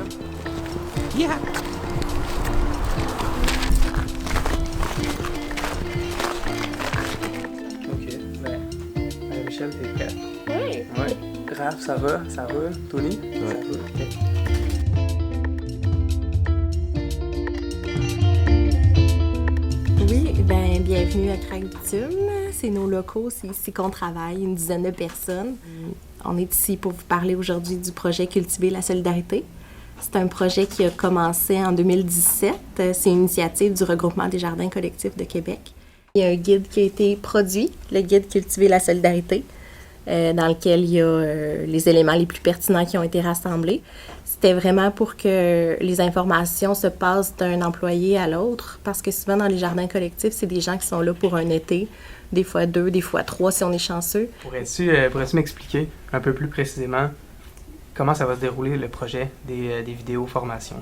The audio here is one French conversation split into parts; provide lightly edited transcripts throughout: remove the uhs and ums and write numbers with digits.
là. Yeah! Ok, Michel, t'es prête? Oui! Oui. Raph, ça va? Ça roule? Tony? Ouais. Ça roule? Ok. Oui, bienvenue à Crac Bitume. C'est nos locaux, c'est ici qu'on travaille, une dizaine de personnes. On est ici pour vous parler aujourd'hui du projet Cultiver la solidarité. C'est un projet qui a commencé en 2017. C'est une initiative du Regroupement des jardins collectifs de Québec. Il y a un guide qui a été produit, le guide Cultiver la solidarité, dans lequel il y a les éléments les plus pertinents qui ont été rassemblés. C'était vraiment pour que les informations se passent d'un employé à l'autre, parce que souvent dans les jardins collectifs, c'est des gens qui sont là pour un été, des fois 2, des fois 3 si on est chanceux. Pourrais-tu m'expliquer un peu plus précisément comment ça va se dérouler le projet des vidéos formations?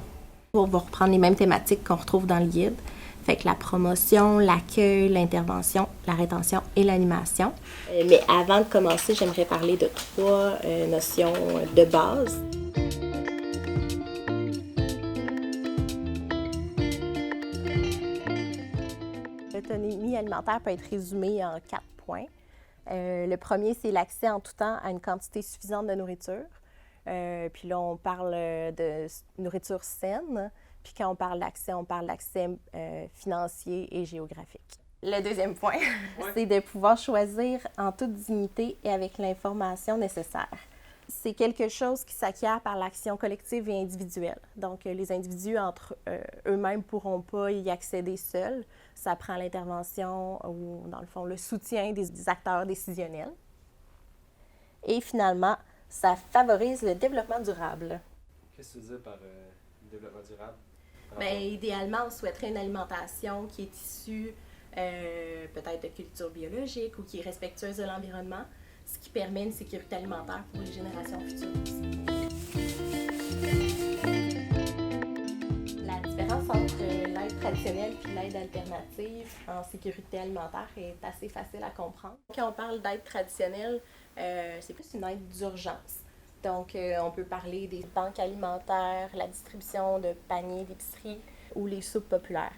On va reprendre les mêmes thématiques qu'on retrouve dans le guide. Fait que la promotion, l'accueil, l'intervention, la rétention et l'animation. Mais avant de commencer, j'aimerais parler de 3 notions de base. L'autonomie alimentaire peut être résumée en 4 points. Le premier, c'est l'accès en tout temps à une quantité suffisante de nourriture. Puis là, on parle de nourriture saine. Puis quand on parle d'accès financier et géographique. Le deuxième point, c'est de pouvoir choisir en toute dignité et avec l'information nécessaire. C'est quelque chose qui s'acquiert par l'action collective et individuelle. Donc, les individus entre eux-mêmes ne pourront pas y accéder seuls. Ça prend l'intervention ou, dans le fond, le soutien des acteurs décisionnels. Et finalement, ça favorise le développement durable. Qu'est-ce que tu veux dire par développement durable? Bien, idéalement, on souhaiterait une alimentation qui est issue peut-être de culture biologique ou qui est respectueuse de l'environnement, ce qui permet une sécurité alimentaire pour les générations futures aussi. La différence entre l'aide traditionnelle et l'aide alternative en sécurité alimentaire est assez facile à comprendre. Quand on parle d'aide traditionnelle, c'est plus une aide d'urgence. Donc, on peut parler des banques alimentaires, la distribution de paniers d'épicerie ou les soupes populaires.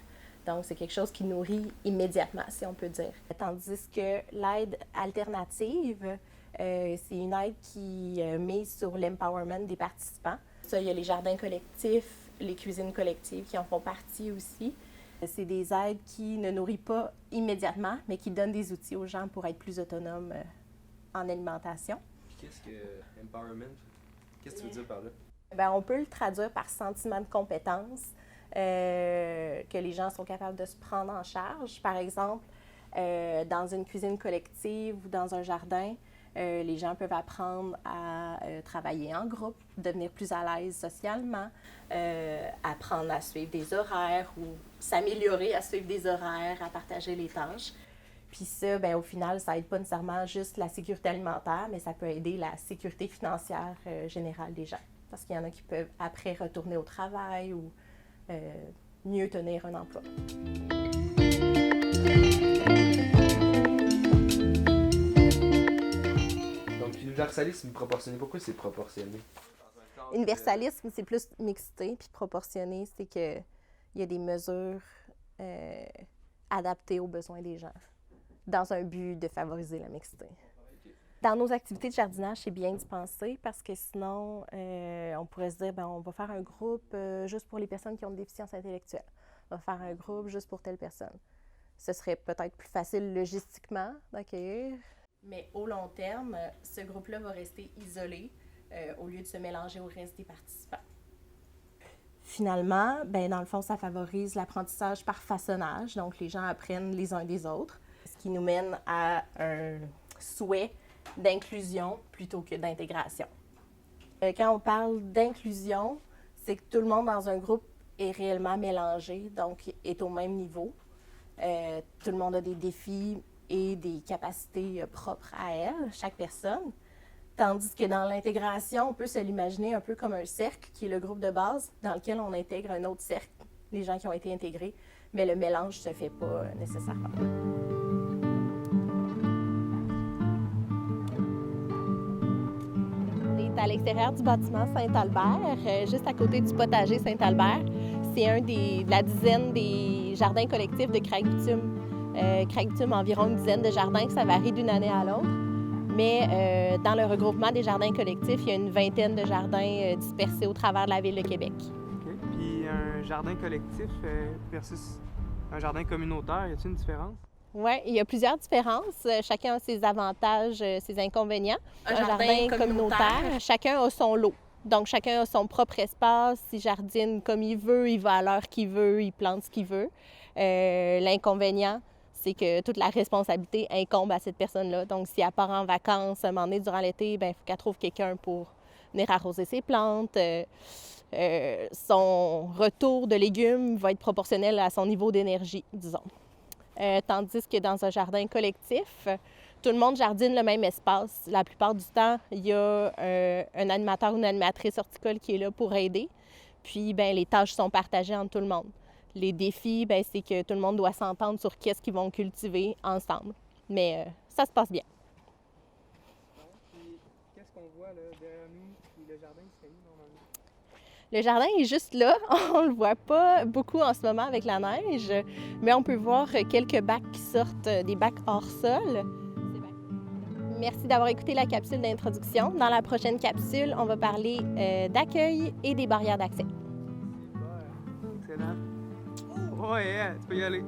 Donc, c'est quelque chose qui nourrit immédiatement, si on peut dire. Tandis que l'aide alternative, c'est une aide qui mise sur l'empowerment des participants. Ça, il y a les jardins collectifs, les cuisines collectives qui en font partie aussi. C'est des aides qui ne nourrissent pas immédiatement, mais qui donnent des outils aux gens pour être plus autonomes en alimentation. Qu'est-ce que empowerment? Qu'est-ce que tu veux dire par là? Bien, on peut le traduire par sentiment de compétence, que les gens sont capables de se prendre en charge. Par exemple, dans une cuisine collective ou dans un jardin, les gens peuvent apprendre à travailler en groupe, devenir plus à l'aise socialement, apprendre à suivre des horaires ou s'améliorer à suivre des horaires, à partager les tâches. Puis ça, bien, au final, ça n'aide pas nécessairement juste la sécurité alimentaire, mais ça peut aider la sécurité financière générale des gens. Parce qu'il y en a qui peuvent après retourner au travail ou mieux tenir un emploi. Donc, universalisme proportionné, pourquoi c'est proportionné? Universalisme, c'est plus mixité, puis proportionné, c'est qu'il y a des mesures adaptées aux besoins des gens, dans un but de favoriser la mixité. Dans nos activités de jardinage, c'est bien d'y penser parce que sinon, on pourrait se dire, bien, on va faire un groupe juste pour les personnes qui ont une déficience intellectuelle. On va faire un groupe juste pour telle personne. Ce serait peut-être plus facile logistiquement d'accueillir. Mais au long terme, ce groupe-là va rester isolé au lieu de se mélanger au reste des participants. Finalement, bien, dans le fond, ça favorise l'apprentissage par façonnage. Donc, les gens apprennent les uns des autres, ce qui nous mène à un souhait d'inclusion plutôt que d'intégration. Quand on parle d'inclusion, c'est que tout le monde dans un groupe est réellement mélangé, donc est au même niveau. Tout le monde a des défis et des capacités propres à elle, chaque personne. Tandis que dans l'intégration, on peut se l'imaginer un peu comme un cercle, qui est le groupe de base, dans lequel on intègre un autre cercle, les gens qui ont été intégrés, mais le mélange ne se fait pas nécessairement. à l'extérieur du bâtiment Saint-Albert, juste à côté du potager Saint-Albert. C'est un de la dizaine des jardins collectifs de Craig-Bitume. Craig-Bitume, environ une dizaine de jardins, ça varie d'une année à l'autre. Mais dans le regroupement des jardins collectifs, il y a une vingtaine de jardins dispersés au travers de la ville de Québec. OK. Puis un jardin collectif versus un jardin communautaire, y a-t-il une différence? Oui, il y a plusieurs différences. Chacun a ses avantages, ses inconvénients. Un jardin communautaire, chacun a son lot. Donc, chacun a son propre espace. Il jardine comme il veut, il va à l'heure qu'il veut, il plante ce qu'il veut. L'inconvénient, c'est que toute la responsabilité incombe à cette personne-là. Donc, si elle part en vacances, un moment donné, durant l'été, il faut qu'elle trouve quelqu'un pour venir arroser ses plantes. Son retour de légumes va être proportionnel à son niveau d'énergie, disons. Tandis que dans un jardin collectif, tout le monde jardine le même espace. La plupart du temps, il y a un animateur ou une animatrice horticole qui est là pour aider. Puis, les tâches sont partagées entre tout le monde. Les défis, c'est que tout le monde doit s'entendre sur qu'est-ce qu'ils vont cultiver ensemble. Mais ça se passe bien. Puis, qu'est-ce qu'on voit là, derrière nous? Puis le jardin, c'est où normalement? Le jardin est juste là. On ne le voit pas beaucoup en ce moment avec la neige, mais on peut voir quelques bacs qui sortent, des bacs hors sol. Merci d'avoir écouté la capsule d'introduction. Dans la prochaine capsule, on va parler d'accueil et des barrières d'accès. Super. Excellent. Ouais, tu peux y aller.